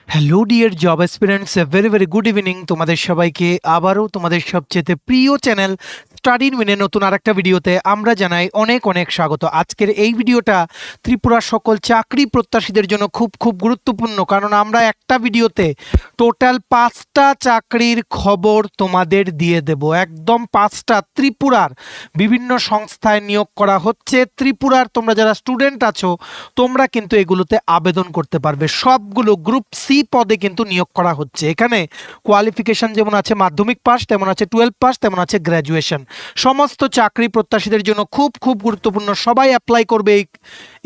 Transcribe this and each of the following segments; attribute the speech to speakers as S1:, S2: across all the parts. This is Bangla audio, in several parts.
S1: Hello dear job aspirants, very very good evening তোমাদের সবাইকে। আবারও তোমাদের সবচেয়ে প্রিয় চ্যানেল স্টাডি ইন উইনের নতুন আরেকটা ভিডিওতে আমরা জানাই অনেক অনেক স্বাগত। আজকের এই ভিডিওটা ত্রিপুরার সকল চাকরি প্রত্যাশীদের জন্য খুব খুব গুরুত্বপূর্ণ, কারণ আমরা একটা ভিডিওতে টোটাল 5টা চাকরির খবর তোমাদের দিয়ে দেব। একদম 5টা ত্রিপুরার বিভিন্ন সংস্থায় নিয়োগ করা হচ্ছে। ত্রিপুরার তোমরা যারা স্টুডেন্ট আছো তোমরা কিন্তু এগুলোতে আবেদন করতে পারবে। সবগুলো গ্রুপ সি পদে কিন্তু নিয়োগ করা হচ্ছে। এখানে কোয়ালিফিকেশন যেমন আছে মাধ্যমিক পাস, তেমন আছে 12 পাস, তেমন আছে গ্র্যাজুয়েশন। সমস্ত চাকরি প্রত্যাশীদের জন্য খুব খুব গুরুত্বপূর্ণ। সবাই অ্যাপ্লাই করবে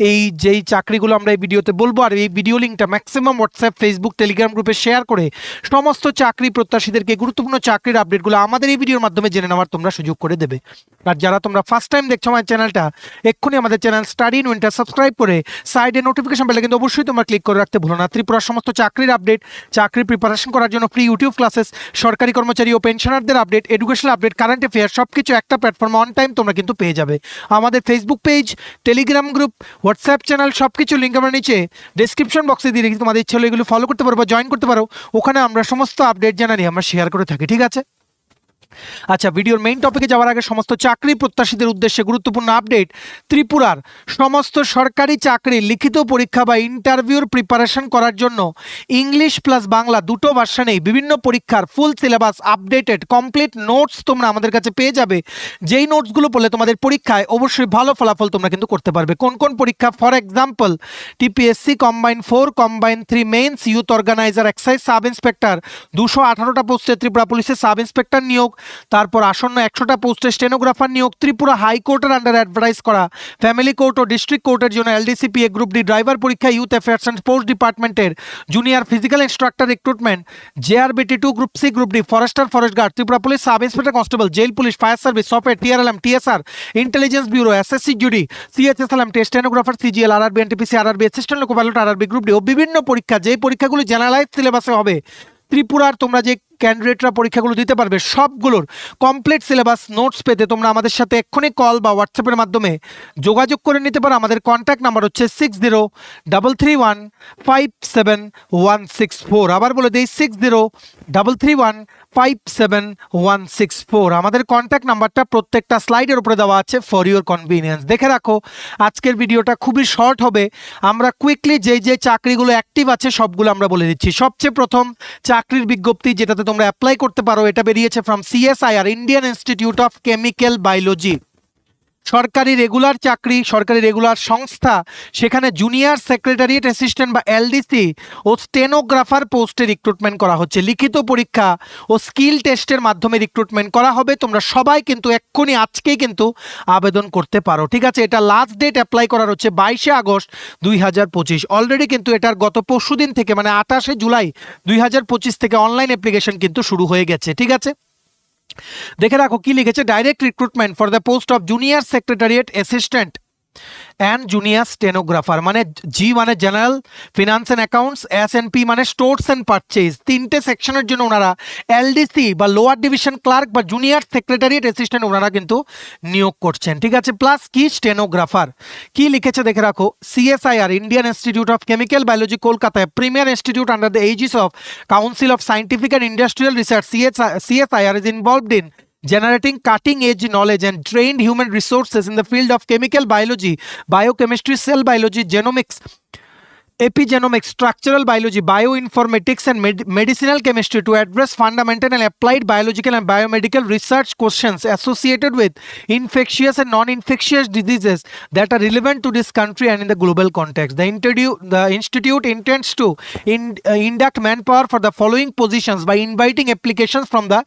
S1: এই যেই চাকরিগুলো আমরা এই ভিডিওতে বলবো। আর এই ভিডিও লিঙ্কটা ম্যাক্সিমাম হোয়াটসঅ্যাপ, ফেসবুক, টেলিগ্রাম গ্রুপে শেয়ার করে সমস্ত চাকরি প্রত্যাশীদেরকে গুরুত্বপূর্ণ চাকরির আপডেটগুলো আমাদের এই ভিডিওর মাধ্যমে জেনে নেওয়ার তোমরা সুযোগ করে দেবে। আর যারা তোমরা ফার্স্ট টাইম দেখছো আমার চ্যানেলটা, এক্ষুনি আমাদের channel study in winter subscribe করে সাইডে নোটিফিকেশন বেলে কিন্তু অবশ্যই তোমরা ক্লিক করে রাখতে ভুলো না। ত্রিপুরার সমস্ত চাকরির আপডেট, চাকরির প্রিপারেশন করার জন্য ফ্রি ইউটিউব ক্লাসেস, সরকারি কর্মচারী ও পেনশনারদের update, educational update, current affair সবকিছু একটা প্ল্যাটফর্মে অন টাইম তোমরা কিন্তু পেয়ে যাবে। আমাদের Facebook page, Telegram group, WhatsApp channel সবকিছু লিঙ্ক আমরা নিচে ডেসক্রিপশন বক্সে দিয়ে রেখেছি। তোমাদের ইচ্ছে হলে এগুলো ফলো করতে পারো বা জয়েন করতে পারো। ওখানে আমরা সমস্ত আপডেট জানানি আমরা শেয়ার করে থাকি, ঠিক আছে? আচ্ছা, ভিডিওর মেইন টপিকে যাওয়ার আগে সমস্ত চাকরি প্রত্যাশীদের উদ্দেশ্যে গুরুত্বপূর্ণ আপডেট। ত্রিপুরার সমস্ত সরকারি চাকরি লিখিত পরীক্ষা বা ইন্টারভিউর প্রিপারেশন করার জন্য ইংলিশ প্লাস বাংলা দুটো ভার্সনেই বিভিন্ন পরীক্ষার full syllabus, updated complete notes তোমরা আমাদের কাছে পেয়ে যাবে। যেই নোটসগুলো পড়লে তোমাদের পরীক্ষায় অবশ্যই ভালো ফলাফল তোমরা কিন্তু করতে পারবে। কোন কোন পরীক্ষা? For example TPSC combine 4, combine 3 mains, youth organiser, excise sub inspector, 218টা পোস্টে ত্রিপুরা পুলিশের সাব ইন্সপেক্টর নিয়োগ, তারপর আসন্ন 100টা পোস্টে স্টেনোগ্রাফার নিয়োগ, ত্রিপুরা হাইকোর্টের আন্ডারে অ্যাডভার্টাইজ করা ফ্যামিলি কোর্ট ও ডিস্ট্রিক্ট কোর্টের জন্য এলডিসিপিএ গ্রুপ ডি ড্রাইভার পরীক্ষা, ইউথ অ্যাফেয়ার্স অ্যান্ড স্পোর্টস ডিপার্টমেন্টের junior physical instructor recruitment, JRBT 2 group C group D forester forest guard, Tripura police sub inspector constable, jail police, fire service, software, TRLM, TSR, intelligence bureau, SSC GD, CHSLM, stenographer, CGL, RRB, NTPC, RRB, assistant loco pilot, RRB group D ও বিভিন্ন পরীক্ষা, যেই পরীক্ষাগুলো জেনারেলাইজ সিলেবাসে হবে ত্রিপুরার তোমরা যে ক্যান্ডিডেটরা পরীক্ষাগুলো দিতে পারবে সবগুলোর কমপ্লিট সিলেবাস নোটস পেতে তোমরা আমাদের সাথে এক্ষুনি কল বা হোয়াটসঅ্যাপের মাধ্যমে যোগাযোগ করে নিতে পারো। আমাদের কন্ট্যাক্ট নাম্বার হচ্ছে 6033157164। আবার বলে দিই 6033157164। আমাদের কন্ট্যাক্ট নাম্বারটা প্রত্যেকটা স্লাইডের উপরে দেওয়া আছে ফর ইউর কনভিনিয়েন্স। দেখে রাখো, আজকের ভিডিওটা খুবই শর্ট হবে। আমরা কুইকলি যে চাকরিগুলো অ্যাক্টিভ আছে সবগুলো আমরা বলে দিচ্ছি। সবচেয়ে প্রথম চাকরির বিজ্ঞপ্তি যেটাতে তোমরা অ্যাপ্লাই করতে পারো, এটা বেরিয়েছে from CSIR, Indian Institute of Chemical biology. সরকারি রেগুলার চাকরি, সরকারি রেগুলার সংস্থা। সেখানে জুনিয়র সেক্রেটারিয়েট অ্যাসিস্ট্যান্ট বা এলডিসি ও স্টেনোগ্রাফার পোস্টে রিক্রুটমেন্ট করা হচ্ছে। লিখিত পরীক্ষা ও স্কিল টেস্টের মাধ্যমে রিক্রুটমেন্ট করা হবে। তোমরা সবাই কিন্তু এক্ষুনি আজকেই কিন্তু আবেদন করতে পারো, ঠিক আছে? এটা লাস্ট ডেট অ্যাপ্লাই করার হচ্ছে 22শে আগস্ট 2025। অলরেডি কিন্তু এটার গত পরশু দিন থেকে মানে 28শে জুলাই 2025 থেকে অনলাইন অ্যাপ্লিকেশন কিন্তু শুরু হয়ে গেছে, ঠিক আছে? দেখে রাখো কি লিখেছে, direct recruitment for the post of junior secretariat assistant and junior stenographer. মানে জি মানে general finance and accounts, S&P মানে স্টোরস অ্যান্ড পারচেজ। 3টে সেকশনের জন্য ওনারা এলডিসি বা লোয়ার ডিভিশন ক্লার্ক বা জুনিয়র সেক্রেটারিয়েট অ্যাসিস্ট্যান্ট ওনারা কিন্তু নিয়োগ করছেন, ঠিক আছে? প্লাস কি স্টেনোগ্রাফার। কি লিখেছে দেখে রাখো, CSIR, Indian Institute of Chemical Biology, কলকাতায় premier institute under the aegis of Council of Scientific and Industrial Research. CSIR is involved in generating cutting-edge knowledge and trained human resources in the field of chemical biology, biochemistry, cell biology, genomics, epigenomics, structural biology, bioinformatics, and medicinal chemistry to address fundamental and applied biological and biomedical research questions associated with infectious and non-infectious diseases that are relevant to this country and in the global context. The institute intends to induct manpower for the following positions by inviting applications from the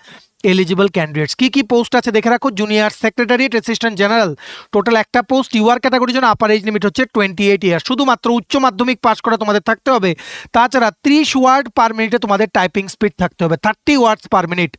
S1: eligible candidates. কি কি পোস্ট আছে দেখে রাখো, junior secretariat assistant general, total একটা পোস্ট। ইউআর ক্যাটাগরির জন্য আপার এজ লিমিট হচ্ছে 28 ইয়ার। শুধুমাত্র উচ্চ মাধ্যমিক পাস করা তোমাদের থাকতে হবে। তাছাড়া 30 ওয়ার্ড পার মিনিটে তোমাদের টাইপিং স্পিড থাকতে হবে, 30 ওয়ার্ডস পার মিনিট।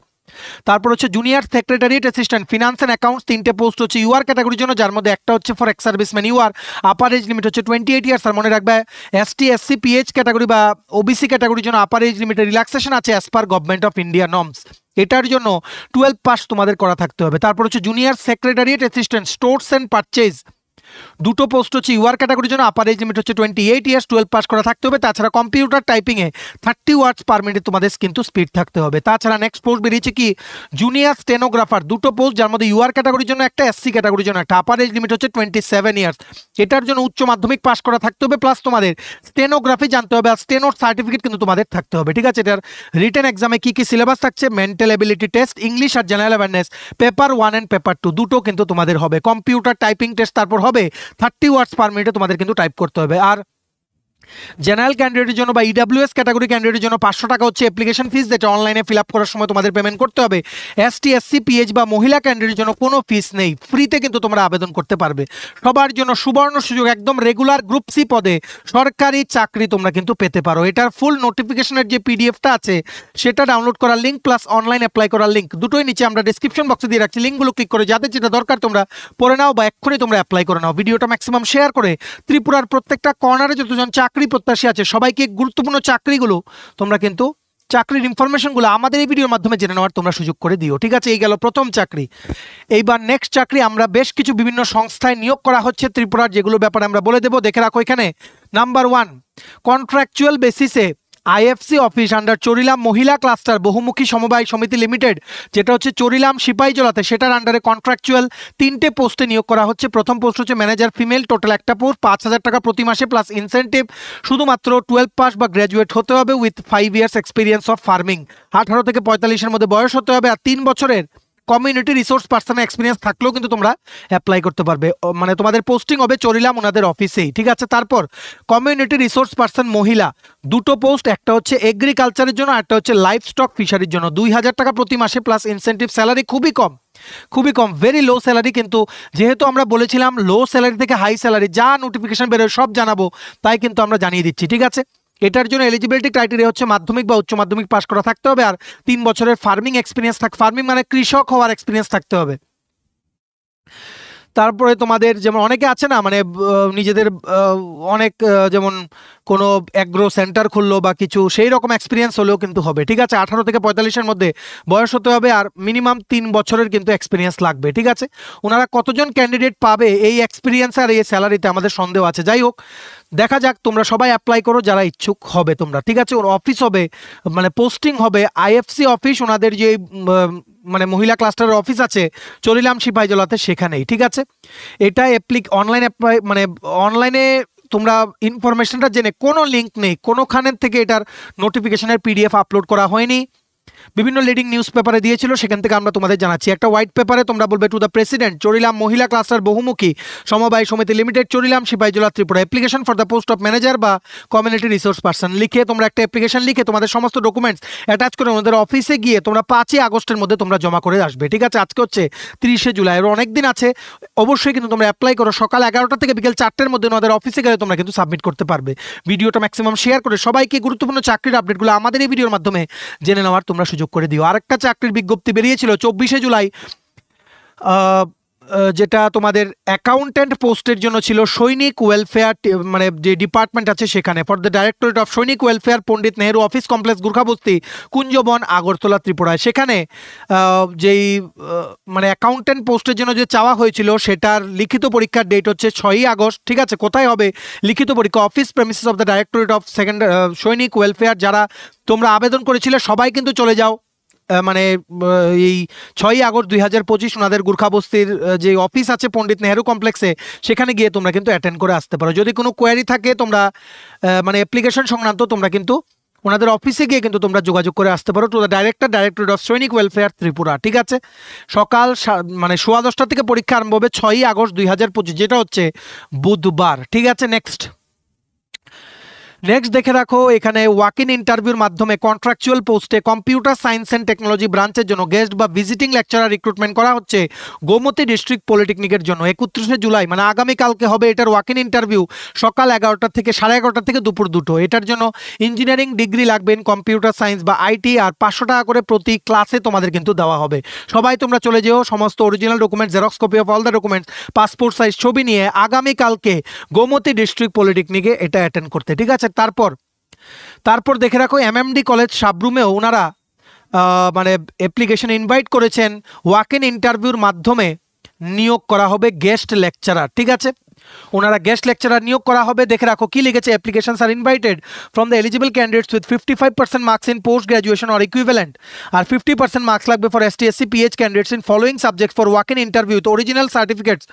S1: তারপর হচ্ছে junior secretariat assistant finance and accounts, 3টে পোস্ট হচ্ছে ইউআর ক্যাটাগরির জন্য, যার মধ্যে একটা হচ্ছে for ex serviceman UR, upper age limit হচ্ছে 28 ইয়ার্স। আর মনে রাখবে এসটি এসসি পিএইচ ক্যাটাগরি বা ওবিসি ক্যাটাগরির জন্য আপার এজ লিমিটে রিল্যাক্সেশন আছে as per government of India norms. এটার জন্য 12 পাস তোমাদের করা থাকতে হবে। তারপর হচ্ছে junior secretariat assistant stores and purchase, দুটো পোস্ট হচ্ছে ইউআর ক্যাটাগরির জন্য, আপার এজ লিমিট হচ্ছে 28 ইয়ার্স, 12 পাস করা থাকতে হবে। তাছাড়া কম্পিউটার টাইপিংয়ে 30 ওয়ার্ডস পার মিনিট তোমাদের কিন্তু স্পিড থাকতে হবে। তাছাড়া নেক্সট পোস্ট বেরিয়েছে কি জুনিয়র স্টেনোগ্রাফার, দুটো পোস্ট, যার মধ্যে ইউআর ক্যাটাগরির জন্য একটা, এসসি ক্যাটাগরির জন্য একটা, আপার এজ লিমিট হচ্ছে 27 ইয়ার্স। এটার জন্য উচ্চ মাধ্যমিক পাস করা থাকতে হবে, প্লাস তোমাদের স্টেনোগ্রাফি জানতে হবে, আর স্টেনোর সার্টিফিকেট কিন্তু তোমাদের থাকতে হবে। ঠিক আছে, এটার রিটেন এক্সামে কি কি সিলেবাস থাকছে, মেন্টাল এবিলিটি টেস্ট, ইংলিশ আর general awareness, paper 1 and paper 2 দুটো কিন্তু তোমাদের হবে। কম্পিউটার টাইপিং টেস্ট তারপর হবে, 30 ওয়ার্ডস পার মিনিটে তোমাদের কিন্তু টাইপ করতে হবে। আর জেনারেল ক্যান্ডিডেটের জন্য বা ইডাব্লিউএস ক্যাটাগরি ক্যান্ডিডেটের জন্য 500 টাকা হচ্ছে অ্যাপ্লিকেশন ফিস, যেটা অনলাইনে ফিল আপ করার সময় তোমাদের পেমেন্ট করতে হবে। এসটি, এসসি, পিএইচ বা মহিলা ক্যান্ডিডেটের জন্য কোনো ফিস নেই, ফ্রিতে কিন্তু তোমরা আবেদন করতে পারবে। সবার জন্য সুবর্ণ সুযোগ, একদম রেগুলার গ্রুপ সি পদে সরকারি চাকরি তোমরা কিন্তু পেতে পারো। এটার ফুল নোটিফিকেশনের যে পিডিএফটা আছে সেটা ডাউনলোড করার লিঙ্ক প্লাস অনলাইন অ্যাপ্লাই করার লিঙ্ক দুটোই নিচে আমরা ডিসক্রিপশন বক্সে দিয়ে রাখছি, লিঙ্কগুলো ক্লিক করে যাদের যেটা দরকার তোমরা পড়ে নাও বা এক্ষুনি তোমরা অ্যাপ্লাই করে নাও। ভিডিওটা ম্যাক্সিমাম শেয়ার করে ত্রিপুরার প্রত্যেকটা কর্নারে যতজন চাকরি প্রত্যাশী আছে সবাইকে গুরুত্বপূর্ণ চাকরিগুলো তোমরা কিন্তু চাকরির ইনফরমেশনগুলো আমাদের এই ভিডিওর মাধ্যমে জেনে নেওয়ার তোমরা সুযোগ করে দিও। ঠিক আছে, এই গেল প্রথম চাকরি। এইবার নেক্সট চাকরি, আমরা বেশ কিছু বিভিন্ন সংস্থায় নিয়োগ করা হচ্ছে ত্রিপুরার, যেগুলো ব্যাপারে আমরা বলে দেবো, দেখে রাখো। এখানে নাম্বার 1, কন্ট্রাকচুয়াল বেসিসে আইএফসি অফিস আন্ডার চরিলাম মহিলা ক্লাস্টার বহুমুখী সমবায় সমিতি লিমিটেড, যেটা হচ্ছে চরিলাম সিপাহীজলাতে, সেটার আন্ডারে কন্ট্রাকচুয়াল 3টে পোস্টে নিয়োগ করা হচ্ছে। প্রথম পোস্ট হচ্ছে ম্যানেজার ফিমেল, টোটাল একটা পোস্ট, 5000 টাকা প্রতি মাসে প্লাস ইনসেন্টিভ। শুধুমাত্র 12 পাস বা গ্র্যাজুয়েট হতে হবে with 5 years experience of farming, 18 থেকে 45-এর মধ্যে বয়স হতে হবে, আর 3 বছরের কমিউনিটি রিসোর্স পার্সনের এক্সপিরিয়েন্স থাকলেও কিন্তু তোমরা অ্যাপ্লাই করতে পারবে। মানে তোমাদের পোস্টিং হবে চরিলাম ওনাদের অফিসেই। ঠিক আছে, তারপর কমিউনিটি রিসোর্স পার্সন মহিলা, দুটো পোস্ট, একটা হচ্ছে এগ্রিকালচারের জন্য, একটা হচ্ছে লাইফ স্টক ফিশারির জন্য। 2000 টাকা প্রতি মাসে প্লাস ইনসেন্টিভ। স্যালারি খুবই কম, খুবই কম, ভেরি লো স্যালারি। কিন্তু যেহেতু আমরা বলেছিলাম লো স্যালারি থেকে হাই স্যালারি, যা নোটিফিকেশন বেরোয় সব জানাবো, তাই কিন্তু আমরা জানিয়ে দিচ্ছি। ঠিক আছে, এটার জন্য এলিজিবিলিটি ক্রাইটেরিয়া হচ্ছে মাধ্যমিক বা উচ্চ মাধ্যমিক পাস করা থাকতে হবে, আর 3 বছরের ফার্মিং এক্সপিরিয়েন্স ফার্মিং মানে কৃষক হওয়ার এক্সপিরিয়েন্স থাকতে হবে। তারপরে তোমাদের যেমন অনেকে আছে না, মানে নিজেদের অনেক যেমন কোনো অ্যাগ্রো সেন্টার খুললো বা কিছু, সেই রকম এক্সপিরিয়েন্স হলেও কিন্তু হবে। ঠিক আছে, 18 থেকে 45-এর মধ্যে বয়স হতে হবে, আর মিনিমাম 3 বছরের কিন্তু এক্সপিরিয়েন্স লাগবে। ঠিক আছে, ওনারা কতজন ক্যান্ডিডেট পাবে এই এক্সপিরিয়েন্স আর এই স্যালারিতে আমাদের সন্দেহ আছে। যাই হোক, দেখা যাক, তোমরা সবাই অ্যাপ্লাই করো যারা ইচ্ছুক হবে তোমরা। ঠিক আছে, ওর অফিস হবে, মানে পোস্টিং হবে আইএফসি অফিস, ওনাদের যে মানে মহিলা ক্লাস্টারের অফিস আছে চরিলাম সিপাহীজলাতে, সেখানেই। ঠিক আছে, এটা অনলাইন অ্যাপ্লাই, মানে অনলাইনে তোমরা ইনফরমেশনটা জেনে, কোনো লিঙ্ক নেই কোনোখানের থেকে, এটার নোটিফিকেশনের পিডিএফ আপলোড করা হয়নি, বিভিন্ন লিডিং নিউজ পেপারে দিয়েছিল, সেখান থেকে আমরা তোমাদের জানাচ্ছি। একটা হোয়াইট পেপারে তোমরা বলবে টু দ্য প্রেসিডেন্ট চরিলাম মহিলা ক্লাস্টার বহুমুখী সমবায় সমিতি limited Charilam Sepahijala Tripura, application for the post of manager বা কমিউনিটি রিসোর্স পার্সন লিখে তোমরা একটা অ্যাপ্লিকেশন লিখে তোমাদের সমস্ত ডকুমেন্টস অ্যাটাচ করে ওনাদের অফিসে গিয়ে তোমরা 5 আগস্টের মধ্যে তোমরা জমা করে আসবে। ঠিক আছে, আজকে হচ্ছে 30 জুলাই, এর অনেক দিন আছে, অবশ্যই কিন্তু তোমরা অ্যাপ্লাই করো। সকাল 11টা থেকে বিকেল 4টের মধ্যে ওনাদের অফিসে গেলে তোমরা কিন্তু সাবমিট করতে পারবে। ভিডিওটা ম্যাক্সিমাম শেয়ার করে সবাইকে গুরুত্বপূর্ণ চাকরির আপডেটগুলো আমাদের এই ভিডিওর মাধ্যমে জেনে নেওয়ার তোমরা সুযোগ করে দিও। আরেকটা চাকরির বিজ্ঞপ্তি বেরিয়েছিল 24 জুলাই, যেটা তোমাদের অ্যাকাউন্ট্যান্ট পোস্টের জন্য ছিল সৈনিক ওয়েলফেয়ার, মানে যে ডিপার্টমেন্ট আছে সেখানে, ফর দ্য ডাইরেক্টরেট অফ সৈনিক ওয়েলফেয়ার, পণ্ডিত নেহেরু অফিস কমপ্লেক্স, গুর্খাবস্তি, কুঞ্জবন, আগরতলা, ত্রিপুরায়। সেখানে যেই মানে অ্যাকাউন্ট্যান্ট পোস্টের জন্য যে চাওয়া হয়েছিল সেটার লিখিত পরীক্ষার ডেট হচ্ছে 6 আগস্ট। ঠিক আছে, কোথায় হবে লিখিত পরীক্ষা? Office premises of the directorate of সৈনিক ওয়েলফেয়ার। যারা তোমরা আবেদন করেছিলে সবাই কিন্তু চলে যাও, মানে এই 6 আগস্ট 2025 ওনাদের গুর্খাবস্তির যে অফিস আছে পণ্ডিত নেহেরু কমপ্লেক্সে, সেখানে গিয়ে তোমরা কিন্তু অ্যাটেন্ড করে আসতে পারো। যদি কোনো কোয়ারি থাকে তোমরা মানে অ্যাপ্লিকেশন সংক্রান্ত, তোমরা কিন্তু ওনাদের অফিসে গিয়ে কিন্তু তোমরা যোগাযোগ করে আসতে পারো, টু দ্য ডাইরেক্টরেট অফ সৈনিক ওয়েলফেয়ার ত্রিপুরা। ঠিক আছে, সকাল মানে 10:15 থেকে পরীক্ষা আরম্ভ হবে 6 আগস্ট 2025, যেটা হচ্ছে বুধবার। ঠিক আছে, নেক্সট দেখে রাখো, এখানে ওয়াক ইন ইন্টারভিউর মাধ্যমে কন্ট্রাকচুয়াল পোস্টে কম্পিউটার সায়েন্স অ্যান্ড টেকনোলজি ব্রাঞ্চের জন্য গেস্ট বা ভিজিটিং লেকচারার রিক্রুটমেন্ট করা হচ্ছে গোমতী ডিস্ট্রিক্ট পলিটেকনিকের জন্য। 31 জুলাই মানে আগামীকালকে হবে এটার ওয়াক ইন ইন্টারভিউ, সকাল 11টা থেকে 11:30 থেকে দুপুর 2টো। এটার জন্য ইঞ্জিনিয়ারিং ডিগ্রি লাগবে ইন কম্পিউটার সায়েন্স বা আইটি, আর 500 টাকা করে প্রতি ক্লাসে তোমাদের কিন্তু দেওয়া হবে। সবাই তোমরা চলে যেও, সমস্ত original documents, xerox copy of all the documents, passport size ছবি নিয়ে আগামীকালকে গোমতী ডিস্ট্রিক্ট পলিটেকনিকে এটা অ্যাটেন্ড করতে। ঠিক আছে, তারপর দেখে রাখো এমএমডি কলেজ সাবরুমেও ওনারা মানে অ্যাপ্লিকেশন ইনভাইট করেছেন, ওয়াক ইন ইন্টারভিউর মাধ্যমে নিয়োগ করা হবে গেস্ট লেকচারার। ঠিক আছে, ওনারা গেস্ট লেকচারার নিয়োগ করা হবে। দেখে রাখো কি লিখেছে, applications are invited from the eligible candidates with 55% marks in post graduation or equivalent, আর 50% মার্কস লাগবে for ST/SC PH candidates in following subjects for walk in interview with original certificates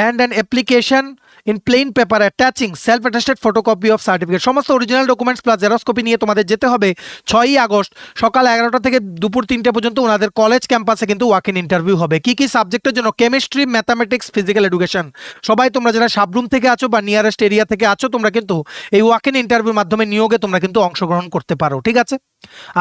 S1: and an application in plain paper attaching self-attested photocopy of certificate। সমস্ত original documents plus xerox copy নিয়ে তোমাদের যেতে হবে 6ই আগস্ট সকাল 11টা থেকে দুপুর 3টে পর্যন্ত ওনাদের কলেজ ক্যাম্পাসে কিন্তু ওয়াক ইন ইন্টারভিউ হবে। কি কি সাবজেক্টের জন্য? Chemistry, mathematics, physical education. সবাই তোমরা যারা সাবরুম থেকে আছো বা নিয়ারেস্ট এরিয়া থেকে আছো তোমরা কিন্তু এই ওয়াক ইন ইন্টারভিউর মাধ্যমে নিয়োগে তোমরা কিন্তু অংশগ্রহণ করতে পারো। ঠিক আছে,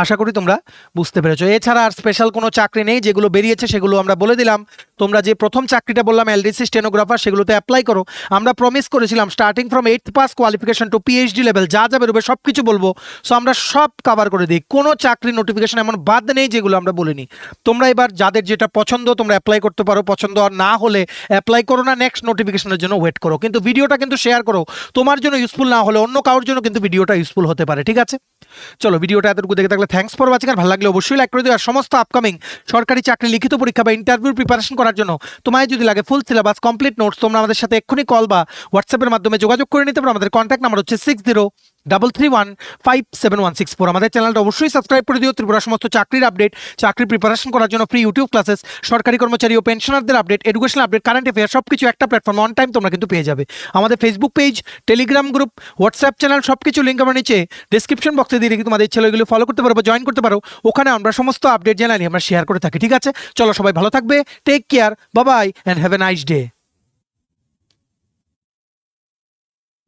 S1: আশা করি তোমরা বুঝতে পেরেছো। এছাড়া আর স্পেশাল কোনো চাকরি নেই, যেগুলো বেরিয়েছে সেগুলো আমরা বলে দিলাম। তোমরা যে প্রথম চাকরিটা বললাম LDC স্টেনোগ্রাফার, সেগুলোতে অ্যাপ্লাই করো। আমরা প্রমিস করেছিলাম starting from 8th pass qualification two PhD level যা যা বেরোবে সব কিছু বলবো। সো আমরা সব কভার করে দিই, কোনো চাকরি নোটিফিকেশন এমন বাদ নেই যেগুলো আমরা বলিনি। তোমরা এবার যাদের যেটা পছন্দ তোমরা অ্যাপ্লাই করতে পারো, পছন্দ আর না হলে অ্যাপ্লাই করো না, নেক্সট নোটিফিকেশনের জন্য ওয়েট করো। কিন্তু ভিডিওটা কিন্তু শেয়ার করো, তোমার জন্য ইউজফুল না হলে অন্য কারোর জন্য কিন্তু ভিডিওটা ইউজফুল হতে পারে। ঠিক আছে, চলো ভিডিওটা এতটুকু দেখে থাকলে থ্যাঙ্কস ফর ওয়াচিং। আর ভালো লাগলে অবশ্যই লাইক করে দিও। আর সমস্ত আপকামিং সরকারি চাকরি লিখিত পরীক্ষা বা ইন্টারভিউর প্রিপারেশন করার জন্য তোমায় যদি লাগে ফুল সিলেবাস কমপ্লিট নোটস, তোমরা আমাদের সাথে এক্ষুনি কল বা হোয়াটসঅ্যাপের মাধ্যমে যোগাযোগ করে নিতে পারো। আমাদের কন্ট্যাক্ট নাম্বার হচ্ছে 6033157164। আমাদের চ্যানেলটা অবশ্যই সাবস্ক্রাইব করে দিও। ত্রিপুরা সমস্ত চাকরির আপডেট, চাকরি প্রিপারেশন করার জন্য ফ্রি ইউটিউব ক্লাসেস, সরকারি কর্মচারী ও পেনশনারদের update, educational update, current affair সবকিছু একটা প্ল্যাটফর্ম অন টাইম তোমরা কিন্তু পেয়ে যাবে। আমাদের Facebook page, Telegram group, WhatsApp channel সবকিছু লিঙ্ক আমার নিচে ডিসক্রিপশন বক্সে দিয়ে রেখে তোমাদের ইচ্ছে এগুলো ফলো করতে পারো বা জয়েন করতে পারো। ওখানে আমরা সমস্ত আপডেট জানাই আমরা শেয়ার করে থাকি। ঠিক আছে, চলো সবাই ভালো থাকবে, take care, bye bye and have a nice day.